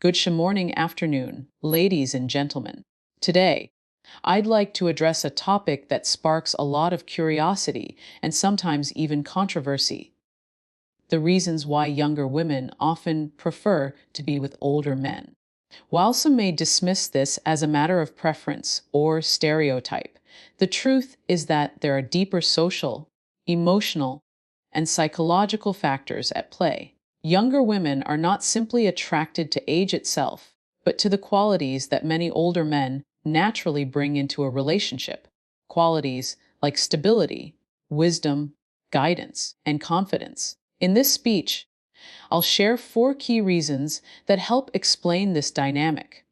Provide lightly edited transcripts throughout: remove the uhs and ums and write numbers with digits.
Good morning, afternoon, ladies and gentlemen. Today, I'd like to address a topic that sparks a lot of curiosity and sometimes even controversy: the reasons why younger women often prefer to be with older men. While some may dismiss this as a matter of preference or stereotype, the truth is that there are deeper social, emotional, and psychological factors at play. Younger women are not simply attracted to age itself, but to the qualities that many older men naturally bring into a relationship. Qualities like stability, wisdom, guidance, and confidence. In this speech, I'll share 4 key reasons that help explain this dynamic.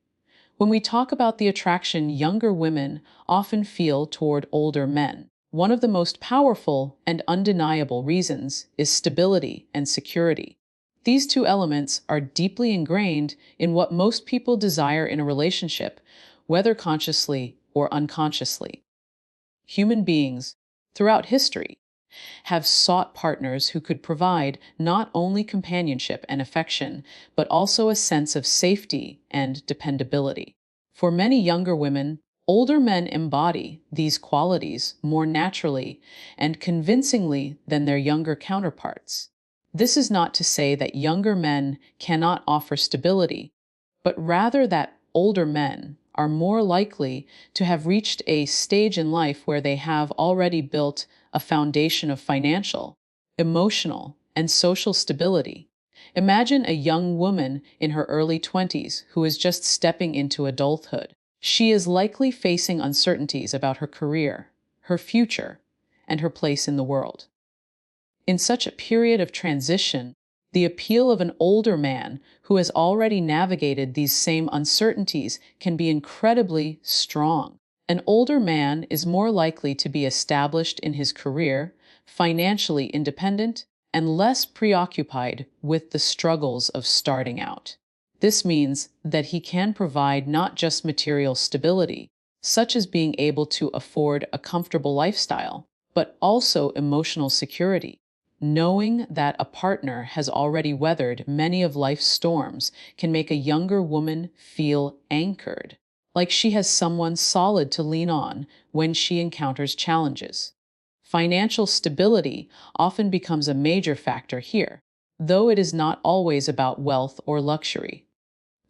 When we talk about the attraction younger women often feel toward older men, one of the most powerful and undeniable reasons is stability and security. These two elements are deeply ingrained in what most people desire in a relationship, whether consciously or unconsciously. Human beings, throughout history, have sought partners who could provide not only companionship and affection, but also a sense of safety and dependability. For many younger women, older men embody these qualities more naturally and convincingly than their younger counterparts. This is not to say that younger men cannot offer stability, but rather that older men are more likely to have reached a stage in life where they have already built a foundation of financial, emotional, and social stability. Imagine a young woman in her early 20s who is just stepping into adulthood. She is likely facing uncertainties about her career, her future, and her place in the world. In such a period of transition, the appeal of an older man who has already navigated these same uncertainties can be incredibly strong. An older man is more likely to be established in his career, financially independent, and less preoccupied with the struggles of starting out. This means that he can provide not just material stability, such as being able to afford a comfortable lifestyle, but also emotional security. Knowing that a partner has already weathered many of life's storms can make a younger woman feel anchored, like she has someone solid to lean on when she encounters challenges. Financial stability often becomes a major factor here, though it is not always about wealth or luxury.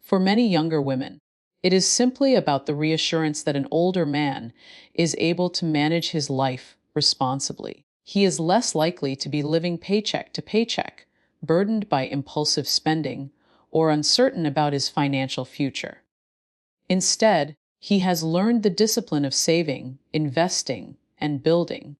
For many younger women, it is simply about the reassurance that an older man is able to manage his life responsibly. He is less likely to be living paycheck to paycheck, burdened by impulsive spending, or uncertain about his financial future. Instead, he has learned the discipline of saving, investing, and building.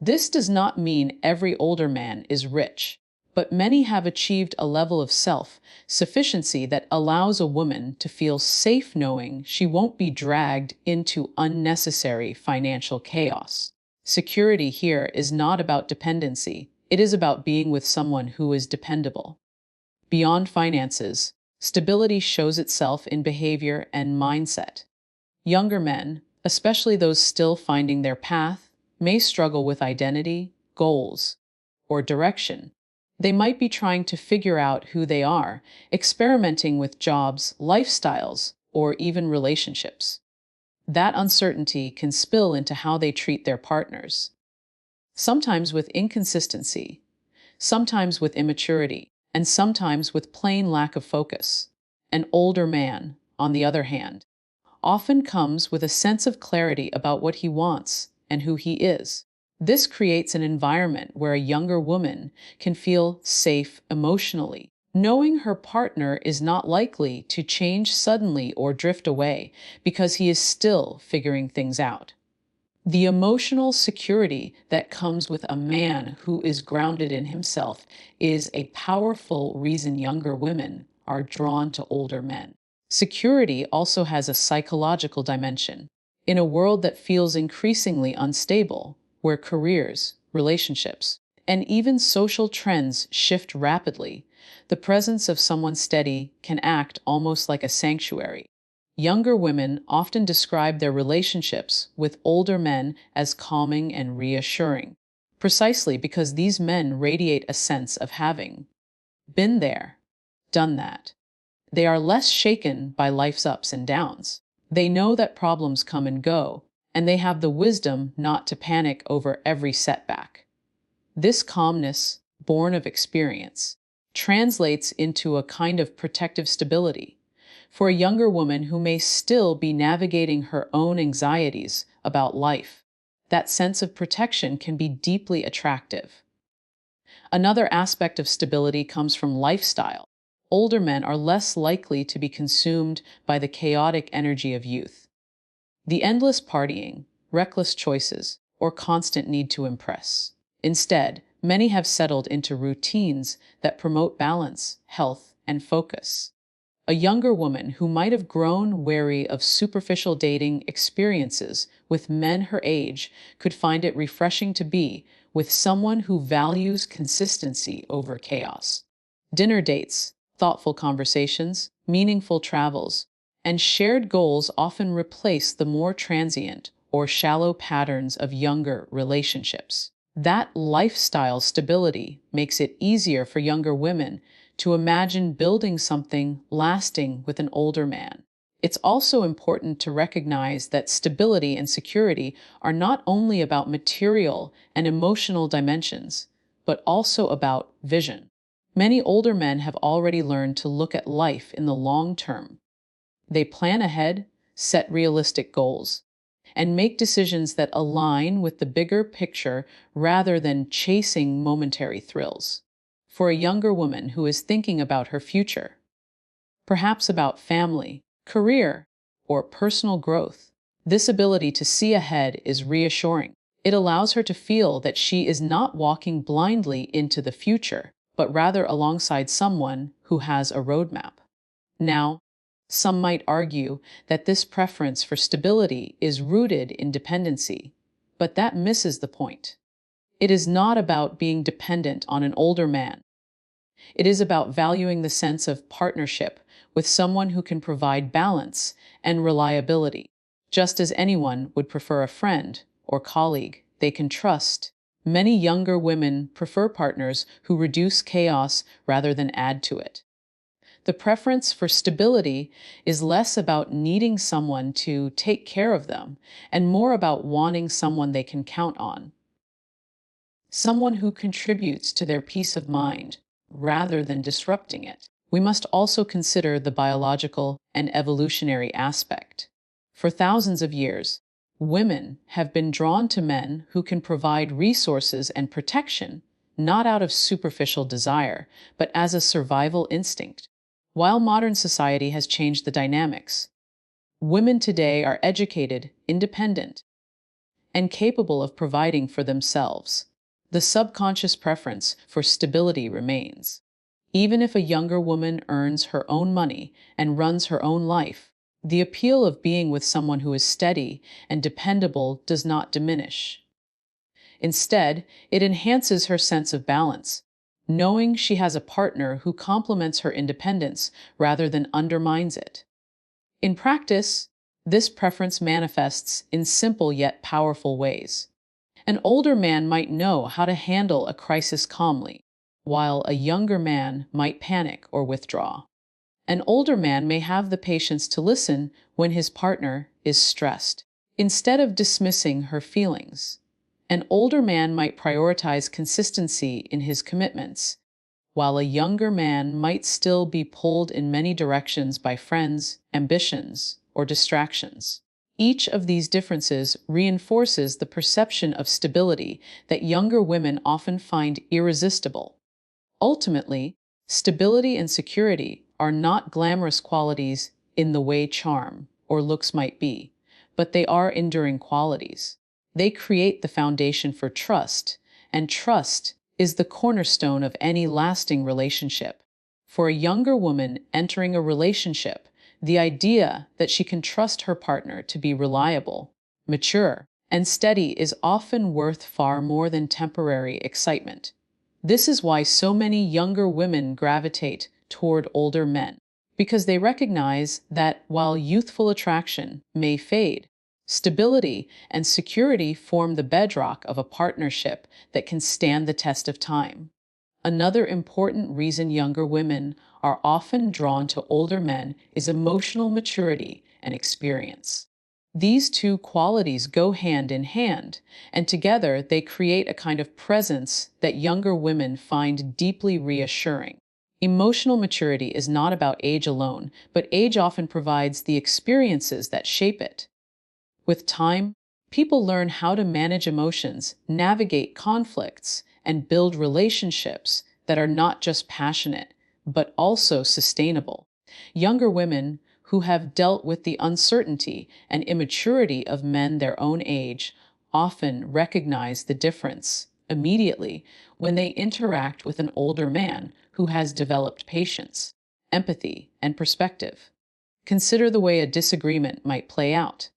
This does not mean every older man is rich, but many have achieved a level of self-sufficiency that allows a woman to feel safe knowing she won't be dragged into unnecessary financial chaos. Security here is not about dependency, it is about being with someone who is dependable. Beyond finances, stability shows itself in behavior and mindset. Younger men, especially those still finding their path, may struggle with identity, goals, or direction. They might be trying to figure out who they are, experimenting with jobs, lifestyles, or even relationships. That uncertainty can spill into how they treat their partners, sometimes with inconsistency, sometimes with immaturity, and sometimes with plain lack of focus. An older man, on the other hand, often comes with a sense of clarity about what he wants and who he is. This creates an environment where a younger woman can feel safe emotionally, knowing her partner is not likely to change suddenly or drift away because he is still figuring things out. The emotional security that comes with a man who is grounded in himself is a powerful reason younger women are drawn to older men. Security also has a psychological dimension. In a world that feels increasingly unstable, where careers, relationships, and even social trends shift rapidly, the presence of someone steady can act almost like a sanctuary. Younger women often describe their relationships with older men as calming and reassuring, precisely because these men radiate a sense of having been there, done that. They are less shaken by life's ups and downs. They know that problems come and go, and they have the wisdom not to panic over every setback. This calmness, born of experience, translates into a kind of protective stability. For a younger woman who may still be navigating her own anxieties about life, that sense of protection can be deeply attractive. Another aspect of stability comes from lifestyle. Older men are less likely to be consumed by the chaotic energy of youth. The endless partying, reckless choices, or constant need to impress. Instead, many have settled into routines that promote balance, health, and focus. A younger woman who might have grown wary of superficial dating experiences with men her age could find it refreshing to be with someone who values consistency over chaos. Dinner dates, thoughtful conversations, meaningful travels, and shared goals often replace the more transient or shallow patterns of younger relationships. That lifestyle stability makes it easier for younger women to imagine building something lasting with an older man. It's also important to recognize that stability and security are not only about material and emotional dimensions, but also about vision. Many older men have already learned to look at life in the long term. They plan ahead, set realistic goals, and make decisions that align with the bigger picture rather than chasing momentary thrills. For a younger woman who is thinking about her future, perhaps about family, career, or personal growth, this ability to see ahead is reassuring. It allows her to feel that she is not walking blindly into the future, but rather alongside someone who has a roadmap. Now, some might argue that this preference for stability is rooted in dependency, but that misses the point. It is not about being dependent on an older man. It is about valuing the sense of partnership with someone who can provide balance and reliability. Just as anyone would prefer a friend or colleague they can trust, many younger women prefer partners who reduce chaos rather than add to it. The preference for stability is less about needing someone to take care of them and more about wanting someone they can count on. Someone who contributes to their peace of mind rather than disrupting it. We must also consider the biological and evolutionary aspect. For thousands of years, women have been drawn to men who can provide resources and protection, not out of superficial desire, but as a survival instinct. While modern society has changed the dynamics, women today are educated, independent, and capable of providing for themselves. The subconscious preference for stability remains. Even if a younger woman earns her own money and runs her own life, the appeal of being with someone who is steady and dependable does not diminish. Instead, it enhances her sense of balance, knowing she has a partner who complements her independence rather than undermines it. In practice, this preference manifests in simple yet powerful ways. An older man might know how to handle a crisis calmly, while a younger man might panic or withdraw. An older man may have the patience to listen when his partner is stressed, instead of dismissing her feelings. An older man might prioritize consistency in his commitments, while a younger man might still be pulled in many directions by friends, ambitions, or distractions. Each of these differences reinforces the perception of stability that younger women often find irresistible. Ultimately, stability and security are not glamorous qualities in the way charm or looks might be, but they are enduring qualities. They create the foundation for trust, and trust is the cornerstone of any lasting relationship. For a younger woman entering a relationship, the idea that she can trust her partner to be reliable, mature, and steady is often worth far more than temporary excitement. This is why so many younger women gravitate toward older men, because they recognize that while youthful attraction may fade, stability and security form the bedrock of a partnership that can stand the test of time. Another important reason younger women are often drawn to older men is emotional maturity and experience. These two qualities go hand in hand, and together they create a kind of presence that younger women find deeply reassuring. Emotional maturity is not about age alone, but age often provides the experiences that shape it. With time, people learn how to manage emotions, navigate conflicts, and build relationships that are not just passionate, but also sustainable. Younger women who have dealt with the uncertainty and immaturity of men their own age often recognize the difference immediately when they interact with an older man who has developed patience, empathy, and perspective. Consider the way a disagreement might play out.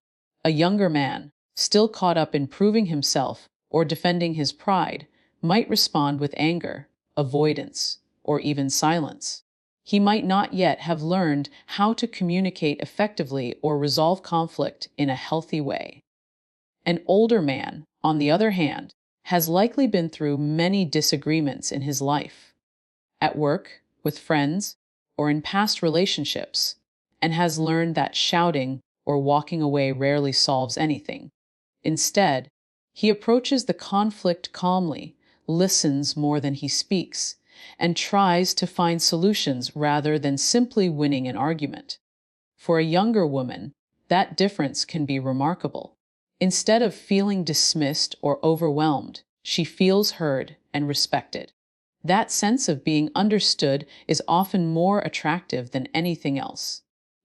A younger man, still caught up in proving himself or defending his pride, might respond with anger, avoidance, or even silence. He might not yet have learned how to communicate effectively or resolve conflict in a healthy way. An older man, on the other hand, has likely been through many disagreements in his life, at work, with friends, or in past relationships, and has learned that shouting or walking away rarely solves anything. Instead, he approaches the conflict calmly, listens more than he speaks, and tries to find solutions rather than simply winning an argument. For a younger woman, that difference can be remarkable. Instead of feeling dismissed or overwhelmed, she feels heard and respected. That sense of being understood is often more attractive than anything else.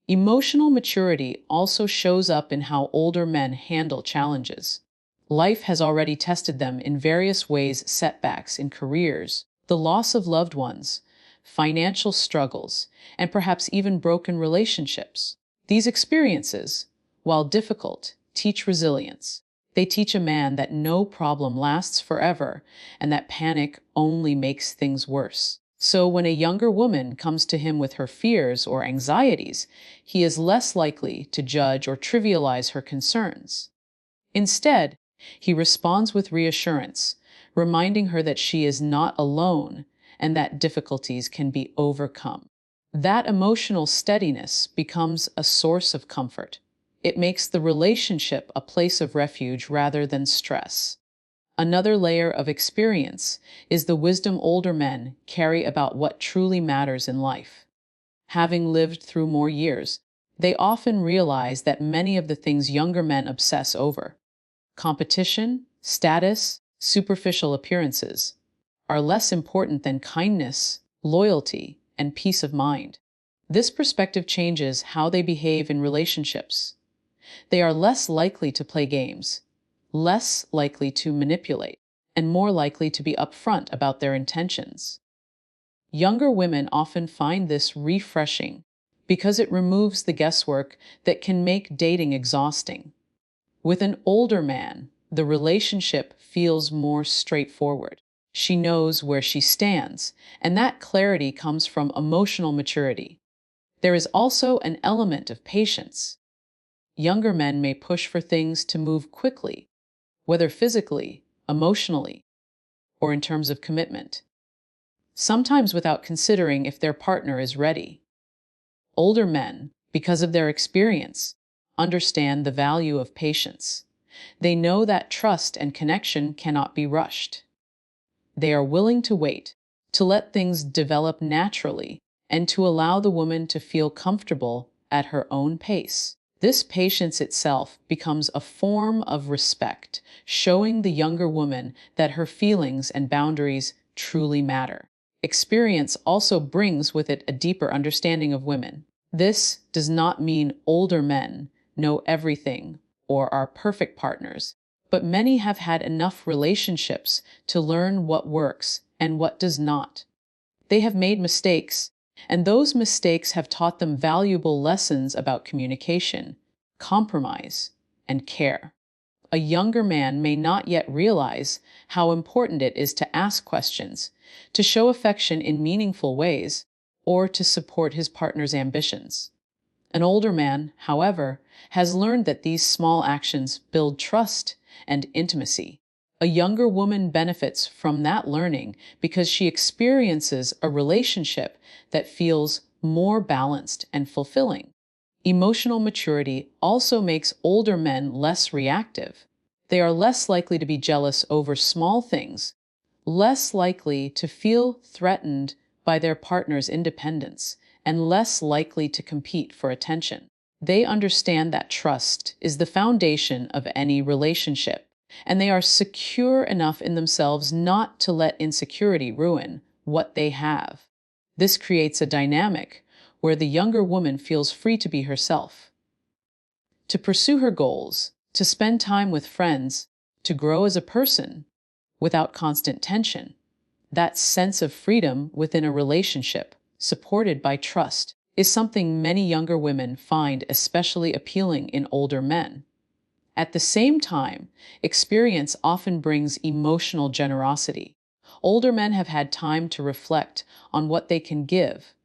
Emotional maturity also shows up in how older men handle challenges. Life has already tested them in various ways: setbacks in careers, the loss of loved ones, financial struggles, and perhaps even broken relationships. These experiences, while difficult, teach resilience. They teach a man that no problem lasts forever and that panic only makes things worse. So when a younger woman comes to him with her fears or anxieties, he is less likely to judge or trivialize her concerns. Instead, he responds with reassurance, reminding her that she is not alone and that difficulties can be overcome. That emotional steadiness becomes a source of comfort. It makes the relationship a place of refuge rather than stress. Another layer of experience is the wisdom older men carry about what truly matters in life. Having lived through more years, they often realize that many of the things younger men obsess over, competition, status, superficial appearances, are less important than kindness, loyalty, and peace of mind. This perspective changes how they behave in relationships. They are less likely to play games, less likely to manipulate, and more likely to be upfront about their intentions. Younger women often find this refreshing because it removes the guesswork that can make dating exhausting. With an older man, the relationship feels more straightforward. She knows where she stands, and that clarity comes from emotional maturity. There is also an element of patience. Younger men may push for things to move quickly, whether physically, emotionally, or in terms of commitment, sometimes without considering if their partner is ready. Older men, because of their experience, understand the value of patience. They know that trust and connection cannot be rushed. They are willing to wait, to let things develop naturally, and to allow the woman to feel comfortable at her own pace. This patience itself becomes a form of respect, showing the younger woman that her feelings and boundaries truly matter. Experience also brings with it a deeper understanding of women. This does not mean older men know everything or are perfect partners, but many have had enough relationships to learn what works and what does not. They have made mistakes, and those mistakes have taught them valuable lessons about communication, compromise, and care. A younger man may not yet realize how important it is to ask questions, to show affection in meaningful ways, or to support his partner's ambitions. An older man, however, has learned that these small actions build trust and intimacy. A younger woman benefits from that learning because she experiences a relationship that feels more balanced and fulfilling. Emotional maturity also makes older men less reactive. They are less likely to be jealous over small things, less likely to feel threatened by their partner's independence, and less likely to compete for attention. They understand that trust is the foundation of any relationship, and they are secure enough in themselves not to let insecurity ruin what they have. This creates a dynamic where the younger woman feels free to be herself, to pursue her goals, to spend time with friends, to grow as a person without constant tension. That sense of freedom within a relationship, supported by trust, is something many younger women find especially appealing in older men. At the same time, experience often brings emotional generosity. Older men have had time to reflect on what they can give,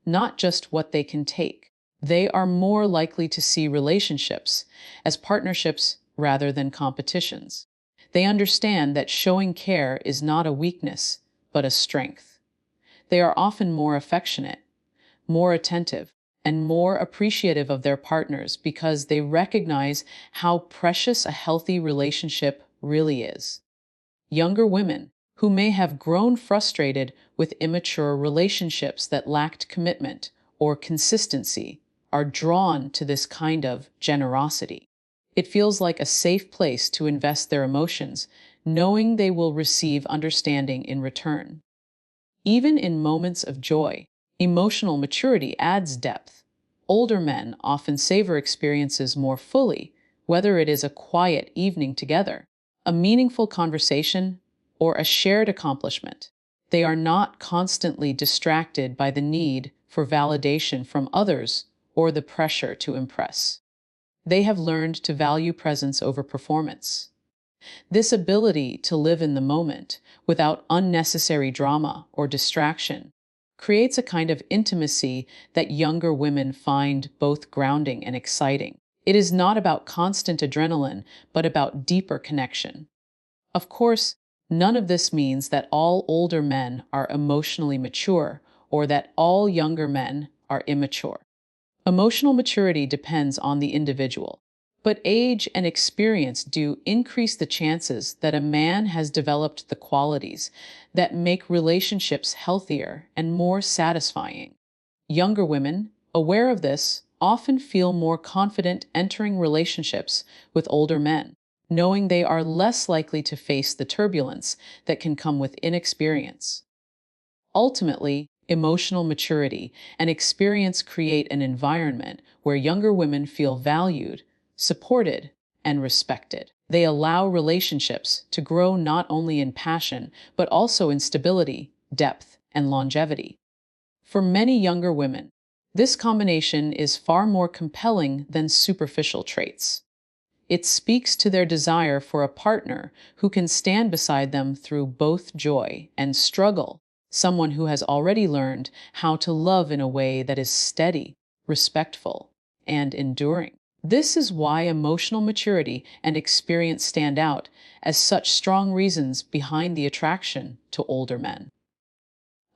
not just what they can take. They are more likely to see relationships as partnerships rather than competitions. They understand that showing care is not a weakness, but a strength. They are often more affectionate, more attentive, and more appreciative of their partners because they recognize how precious a healthy relationship really is. Younger women, who may have grown frustrated with immature relationships that lacked commitment or consistency, are drawn to this kind of generosity. It feels like a safe place to invest their emotions, knowing they will receive understanding in return. Even in moments of joy, emotional maturity adds depth. Older men often savor experiences more fully, whether it is a quiet evening together, a meaningful conversation, or a shared accomplishment. They are not constantly distracted by the need for validation from others or the pressure to impress. They have learned to value presence over performance. This ability to live in the moment without unnecessary drama or distraction creates a kind of intimacy that younger women find both grounding and exciting. It is not about constant adrenaline, but about deeper connection. Of course, none of this means that all older men are emotionally mature or that all younger men are immature. Emotional maturity depends on the individual, but age and experience do increase the chances that a man has developed the qualities that make relationships healthier and more satisfying. Younger women, aware of this, often feel more confident entering relationships with older men, knowing they are less likely to face the turbulence that can come with inexperience. Ultimately, emotional maturity and experience create an environment where younger women feel valued, supported, and respected. They allow relationships to grow not only in passion, but also in stability, depth, and longevity. For many younger women, this combination is far more compelling than superficial traits. It speaks to their desire for a partner who can stand beside them through both joy and struggle, someone who has already learned how to love in a way that is steady, respectful, and enduring. This is why emotional maturity and experience stand out as such strong reasons behind the attraction to older men.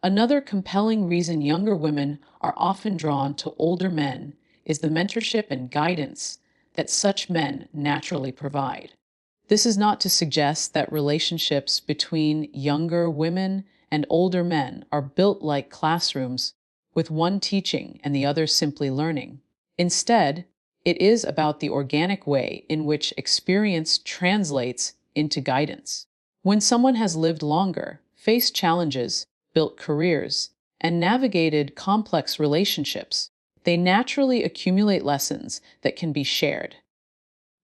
Another compelling reason younger women are often drawn to older men is the mentorship and guidance that such men naturally provide. This is not to suggest that relationships between younger women and older men are built like classrooms, with one teaching and the other simply learning. Instead, it is about the organic way in which experience translates into guidance. When someone has lived longer, faced challenges, built careers, and navigated complex relationships, they naturally accumulate lessons that can be shared.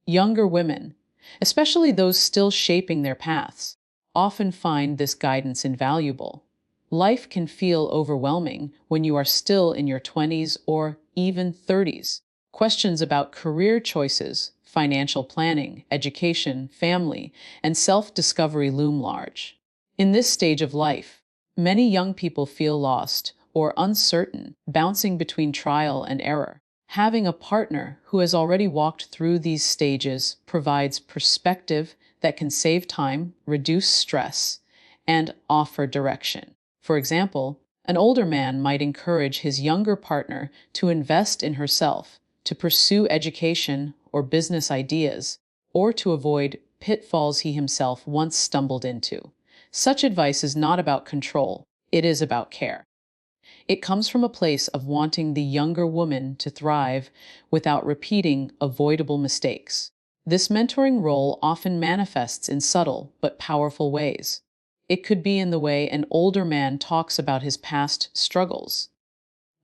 Younger women, especially those still shaping their paths, often find this guidance invaluable. Life can feel overwhelming when you are still in your 20s or even 30s. Questions about career choices, financial planning, education, family, and self-discovery loom large. In this stage of life, many young people feel lost or uncertain, bouncing between trial and error. Having a partner who has already walked through these stages provides perspective that can save time, reduce stress, and offer direction. For example, an older man might encourage his younger partner to invest in herself, to pursue education or business ideas, or to avoid pitfalls he himself once stumbled into. Such advice is not about control, it is about care. It comes from a place of wanting the younger woman to thrive without repeating avoidable mistakes. This mentoring role often manifests in subtle but powerful ways. It could be in the way an older man talks about his past struggles,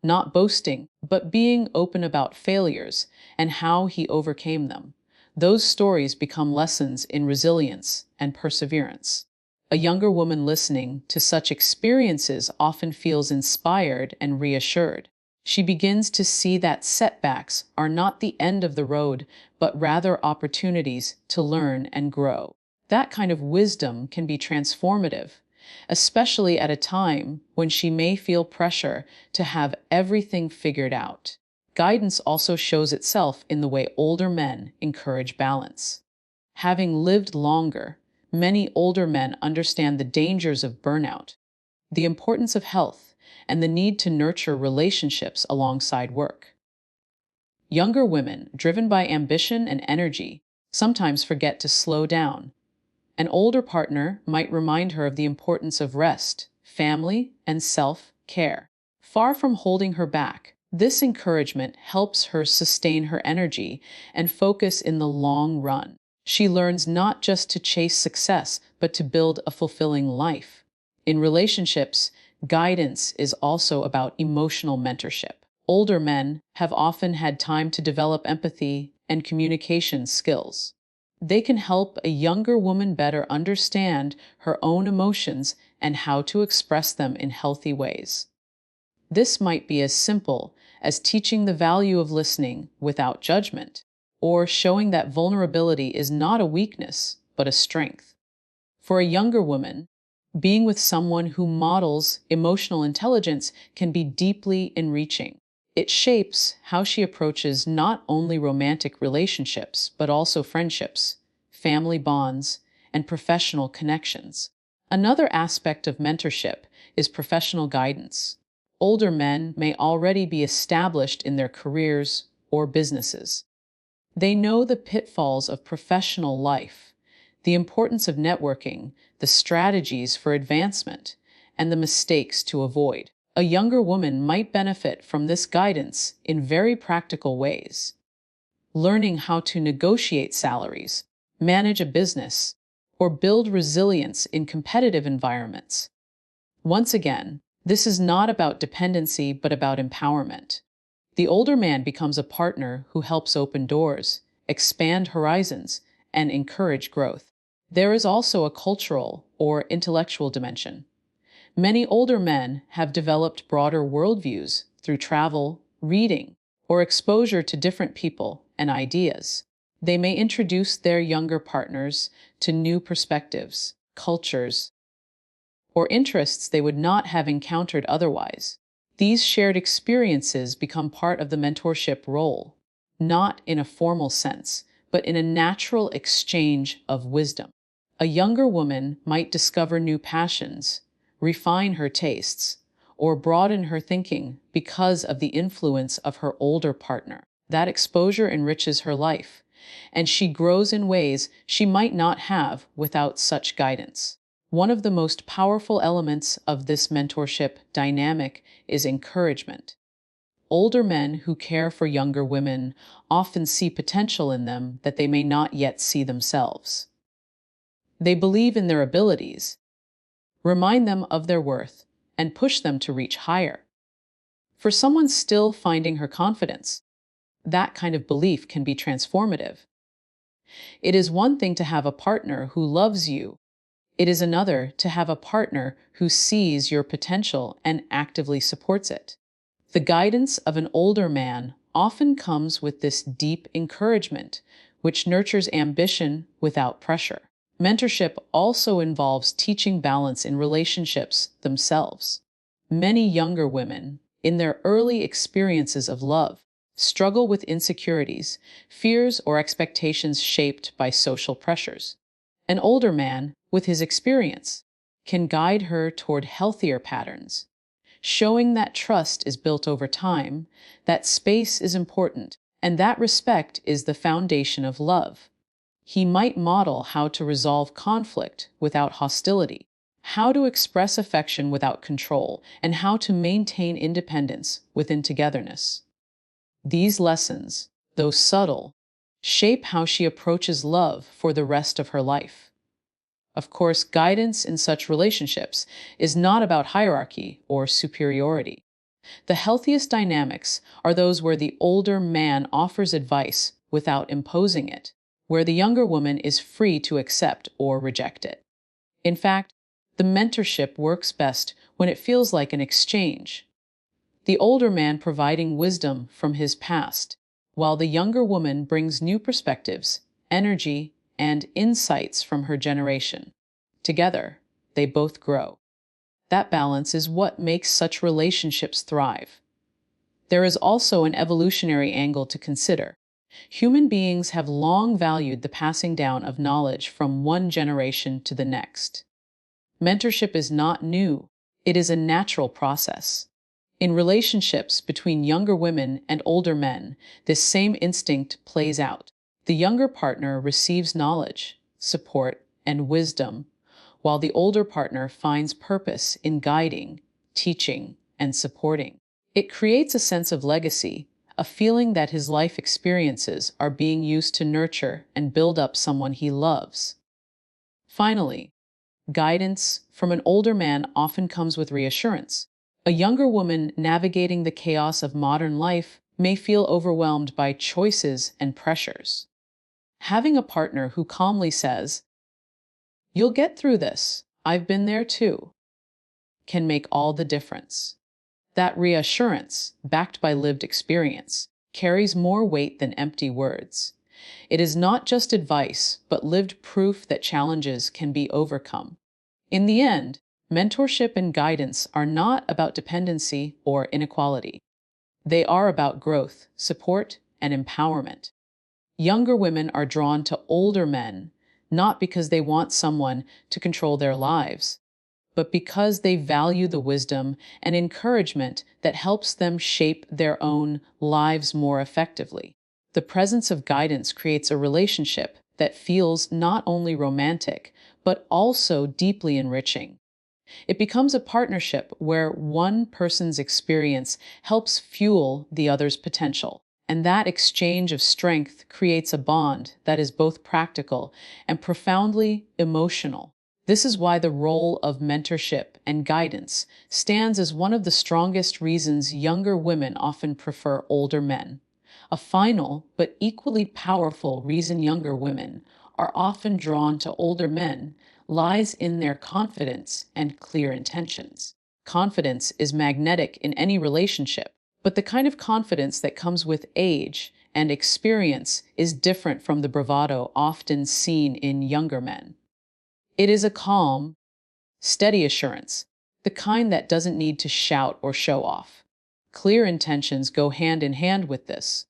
not boasting, but being open about failures and how he overcame them. Those stories become lessons in resilience and perseverance. A younger woman listening to such experiences often feels inspired and reassured. She begins to see that setbacks are not the end of the road, but rather opportunities to learn and grow. That kind of wisdom can be transformative, especially at a time when she may feel pressure to have everything figured out. Guidance also shows itself in the way older men encourage balance. Having lived longer, many older men understand the dangers of burnout, the importance of health, and the need to nurture relationships alongside work. Younger women, driven by ambition and energy, sometimes forget to slow down. An older partner might remind her of the importance of rest, family, and self-care. Far from holding her back, this encouragement helps her sustain her energy and focus in the long run. She learns not just to chase success, but to build a fulfilling life. In relationships, guidance is also about emotional mentorship. Older men have often had time to develop empathy and communication skills. They can help a younger woman better understand her own emotions and how to express them in healthy ways. This might be as simple as teaching the value of listening without judgment, or showing that vulnerability is not a weakness, but a strength. For a younger woman, being with someone who models emotional intelligence can be deeply enriching. It shapes how she approaches not only romantic relationships, but also friendships, family bonds, and professional connections. Another aspect of mentorship is professional guidance. Older men may already be established in their careers or businesses. They know the pitfalls of professional life, the importance of networking, the strategies for advancement, and the mistakes to avoid. A younger woman might benefit from this guidance in very practical ways. Learning how to negotiate salaries, manage a business, or build resilience in competitive environments. Once again, this is not about dependency, but about empowerment. The older man becomes a partner who helps open doors, expand horizons, and encourage growth. There is also a cultural or intellectual dimension. Many older men have developed broader worldviews through travel, reading, or exposure to different people and ideas. They may introduce their younger partners to new perspectives, cultures, or interests they would not have encountered otherwise. These shared experiences become part of the mentorship role, not in a formal sense, but in a natural exchange of wisdom. A younger woman might discover new passions, refine her tastes, or broaden her thinking because of the influence of her older partner. That exposure enriches her life, and she grows in ways she might not have without such guidance. One of the most powerful elements of this mentorship dynamic is encouragement. Older men who care for younger women often see potential in them that they may not yet see themselves. They believe in their abilities, remind them of their worth, and push them to reach higher. For someone still finding her confidence, that kind of belief can be transformative. It is one thing to have a partner who loves you. It is another to have a partner who sees your potential and actively supports it. The guidance of an older man often comes with this deep encouragement, which nurtures ambition without pressure. Mentorship also involves teaching balance in relationships themselves. Many younger women, in their early experiences of love, struggle with insecurities, fears, or expectations shaped by social pressures. An older man, with his experience, can guide her toward healthier patterns, showing that trust is built over time, that space is important, and that respect is the foundation of love. He might model how to resolve conflict without hostility, how to express affection without control, and how to maintain independence within togetherness. These lessons, though subtle, shape how she approaches love for the rest of her life. Of course, guidance in such relationships is not about hierarchy or superiority. The healthiest dynamics are those where the older man offers advice without imposing it, where the younger woman is free to accept or reject it. In fact, the mentorship works best when it feels like an exchange. The older man providing wisdom from his past, while the younger woman brings new perspectives, energy, and insights from her generation. Together, they both grow. That balance is what makes such relationships thrive. There is also an evolutionary angle to consider. Human beings have long valued the passing down of knowledge from one generation to the next. Mentorship is not new, it is a natural process. In relationships between younger women and older men, this same instinct plays out. The younger partner receives knowledge, support, and wisdom, while the older partner finds purpose in guiding, teaching, and supporting. It creates a sense of legacy, a feeling that his life experiences are being used to nurture and build up someone he loves. Finally, guidance from an older man often comes with reassurance. A younger woman navigating the chaos of modern life may feel overwhelmed by choices and pressures. Having a partner who calmly says, "You'll get through this, I've been there too," can make all the difference. That reassurance, backed by lived experience, carries more weight than empty words. It is not just advice, but lived proof that challenges can be overcome. In the end, mentorship and guidance are not about dependency or inequality. They are about growth, support, and empowerment. Younger women are drawn to older men, not because they want someone to control their lives, but because they value the wisdom and encouragement that helps them shape their own lives more effectively. The presence of guidance creates a relationship that feels not only romantic, but also deeply enriching. It becomes a partnership where one person's experience helps fuel the other's potential, and that exchange of strength creates a bond that is both practical and profoundly emotional. This is why the role of mentorship and guidance stands as one of the strongest reasons younger women often prefer older men. A final but equally powerful reason younger women are often drawn to older men lies in their confidence and clear intentions. Confidence is magnetic in any relationship, but the kind of confidence that comes with age and experience is different from the bravado often seen in younger men. It is a calm, steady assurance, the kind that doesn't need to shout or show off. Clear intentions go hand in hand with this.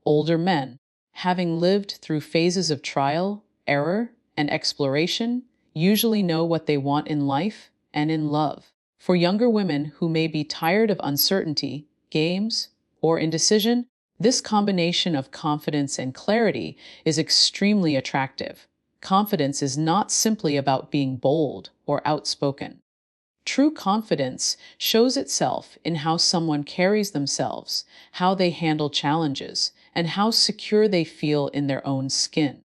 Older men, having lived through phases of trial, error, and exploration, usually know what they want in life and in love. For younger women who may be tired of uncertainty, games, or indecision, this combination of confidence and clarity is extremely attractive. Confidence is not simply about being bold or outspoken. True confidence shows itself in how someone carries themselves, how they handle challenges, and how secure they feel in their own skin.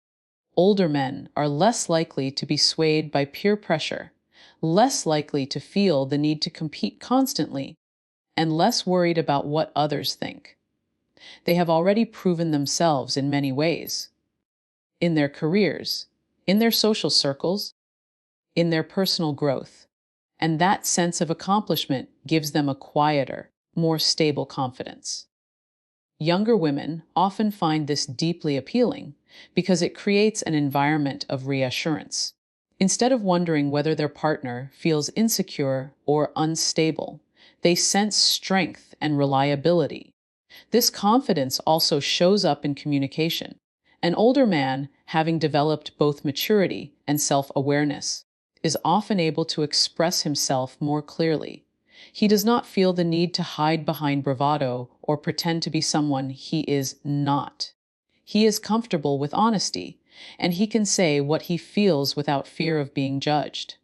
Older men are less likely to be swayed by peer pressure, less likely to feel the need to compete constantly, and less worried about what others think. They have already proven themselves in many ways. In their careers, in their social circles, in their personal growth. And that sense of accomplishment gives them a quieter, more stable confidence. Younger women often find this deeply appealing because it creates an environment of reassurance. Instead of wondering whether their partner feels insecure or unstable, they sense strength and reliability. This confidence also shows up in communication. An older man, having developed both maturity and self-awareness, is often able to express himself more clearly. He does not feel the need to hide behind bravado or pretend to be someone he is not. He is comfortable with honesty, and he can say what he feels without fear of being judged.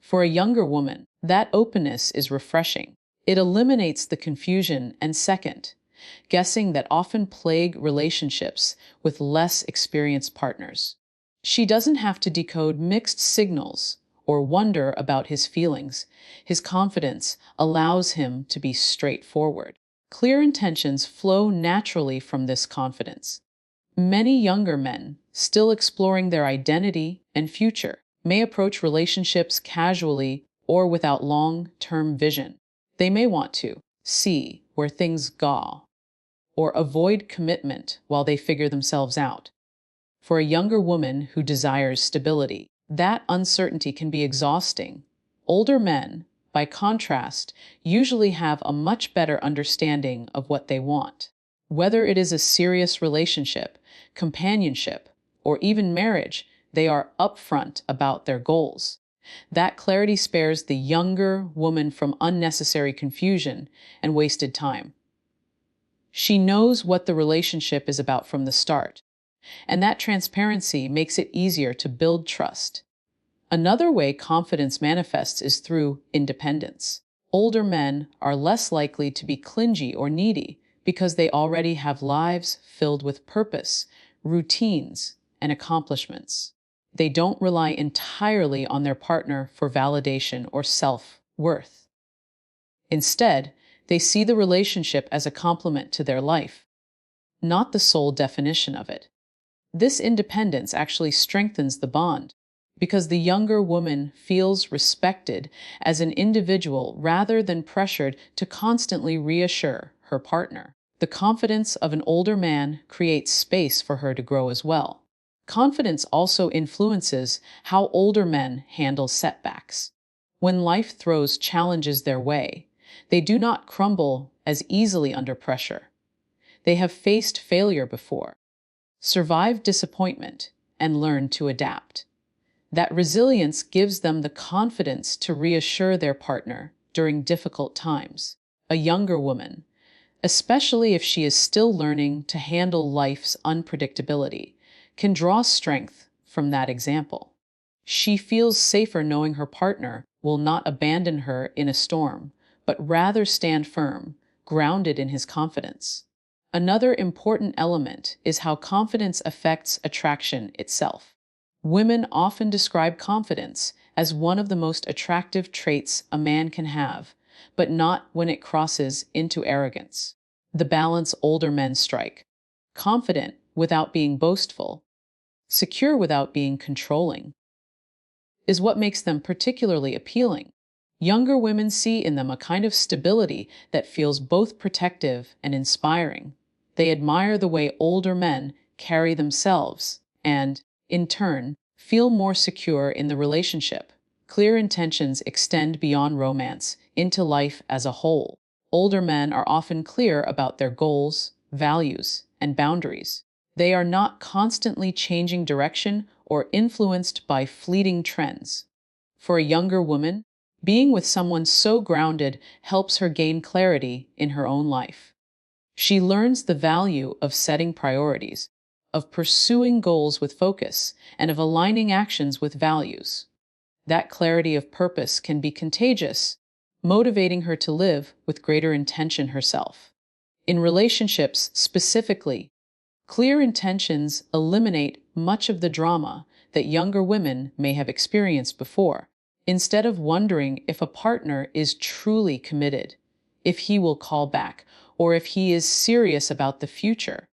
For a younger woman, that openness is refreshing. It eliminates the confusion and second guessing that often plague relationships with less experienced partners. She doesn't have to decode mixed signals or wonder about his feelings. His confidence allows him to be straightforward. Clear intentions flow naturally from this confidence. Many younger men, still exploring their identity and future, may approach relationships casually or without long-term vision. They may want to see where things go or avoid commitment while they figure themselves out. For a younger woman who desires stability, that uncertainty can be exhausting. Older men, by contrast, usually have a much better understanding of what they want. Whether it is a serious relationship, companionship, or even marriage, they are upfront about their goals. That clarity spares the younger woman from unnecessary confusion and wasted time. She knows what the relationship is about from the start, and that transparency makes it easier to build trust. Another way confidence manifests is through independence. Older men are less likely to be clingy or needy because they already have lives filled with purpose, routines, and accomplishments. They don't rely entirely on their partner for validation or self-worth. Instead, they see the relationship as a complement to their life, not the sole definition of it. This independence actually strengthens the bond because the younger woman feels respected as an individual rather than pressured to constantly reassure her partner. The confidence of an older man creates space for her to grow as well. Confidence also influences how older men handle setbacks. When life throws challenges their way, they do not crumble as easily under pressure. They have faced failure before, survived disappointment, and learned to adapt. That resilience gives them the confidence to reassure their partner during difficult times. A younger woman, especially if she is still learning to handle life's unpredictability, can draw strength from that example. She feels safer knowing her partner will not abandon her in a storm, but rather stand firm, grounded in his confidence. Another important element is how confidence affects attraction itself. Women often describe confidence as one of the most attractive traits a man can have, but not when it crosses into arrogance. The balance older men strike: confident without being boastful, secure without being controlling, is what makes them particularly appealing. Younger women see in them a kind of stability that feels both protective and inspiring. They admire the way older men carry themselves and, in turn, feel more secure in the relationship. Clear intentions extend beyond romance into life as a whole. Older men are often clear about their goals, values, and boundaries. They are not constantly changing direction or influenced by fleeting trends. For a younger woman, being with someone so grounded helps her gain clarity in her own life. She learns the value of setting priorities, of pursuing goals with focus, and of aligning actions with values. That clarity of purpose can be contagious, motivating her to live with greater intention herself. In relationships specifically, clear intentions eliminate much of the drama that younger women may have experienced before. Instead of wondering if a partner is truly committed, if he will call back, or if he is serious about the future,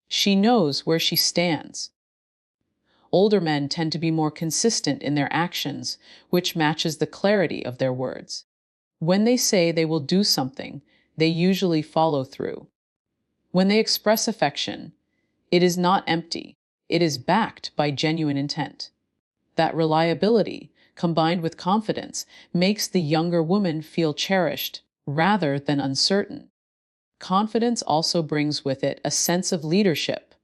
she knows where she stands. Older men tend to be more consistent in their actions, which matches the clarity of their words. When they say they will do something, they usually follow through. When they express affection, it is not empty, it is backed by genuine intent. That reliability, combined with confidence, makes the younger woman feel cherished rather than uncertain. Confidence also brings with it a sense of leadership,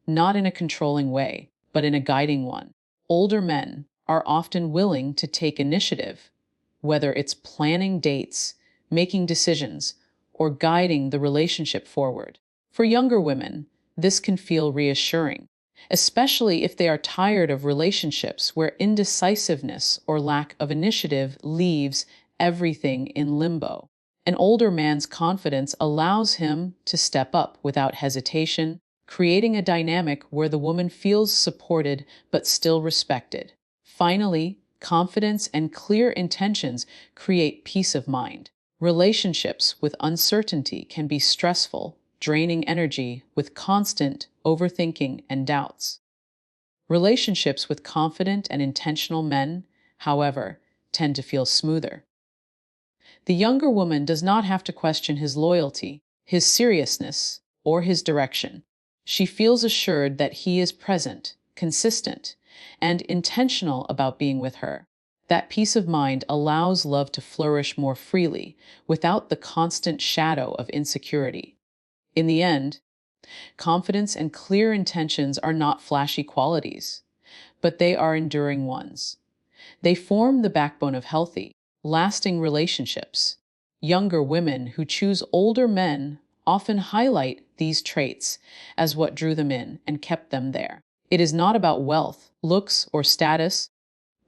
not in a controlling way, but in a guiding one. Older men are often willing to take initiative, whether it's planning dates, making decisions, or guiding the relationship forward. For younger women, this can feel reassuring, especially if they are tired of relationships where indecisiveness or lack of initiative leaves everything in limbo. An older man's confidence allows him to step up without hesitation, creating a dynamic where the woman feels supported but still respected. Finally, confidence and clear intentions create peace of mind. Relationships with uncertainty can be stressful, draining energy with constant overthinking and doubts. Relationships with confident and intentional men, however, tend to feel smoother. The younger woman does not have to question his loyalty, his seriousness, or his direction. She feels assured that he is present, consistent, and intentional about being with her. That peace of mind allows love to flourish more freely, without the constant shadow of insecurity. In the end, confidence and clear intentions are not flashy qualities, but they are enduring ones. They form the backbone of healthy, lasting relationships. Younger women who choose older men often highlight these traits as what drew them in and kept them there. It is not about wealth, looks, or status,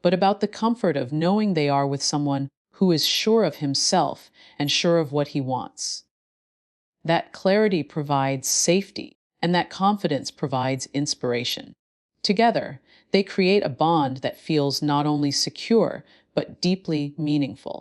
but about the comfort of knowing they are with someone who is sure of himself and sure of what he wants. That clarity provides safety, and that confidence provides inspiration. Together, they create a bond that feels not only secure, but deeply meaningful.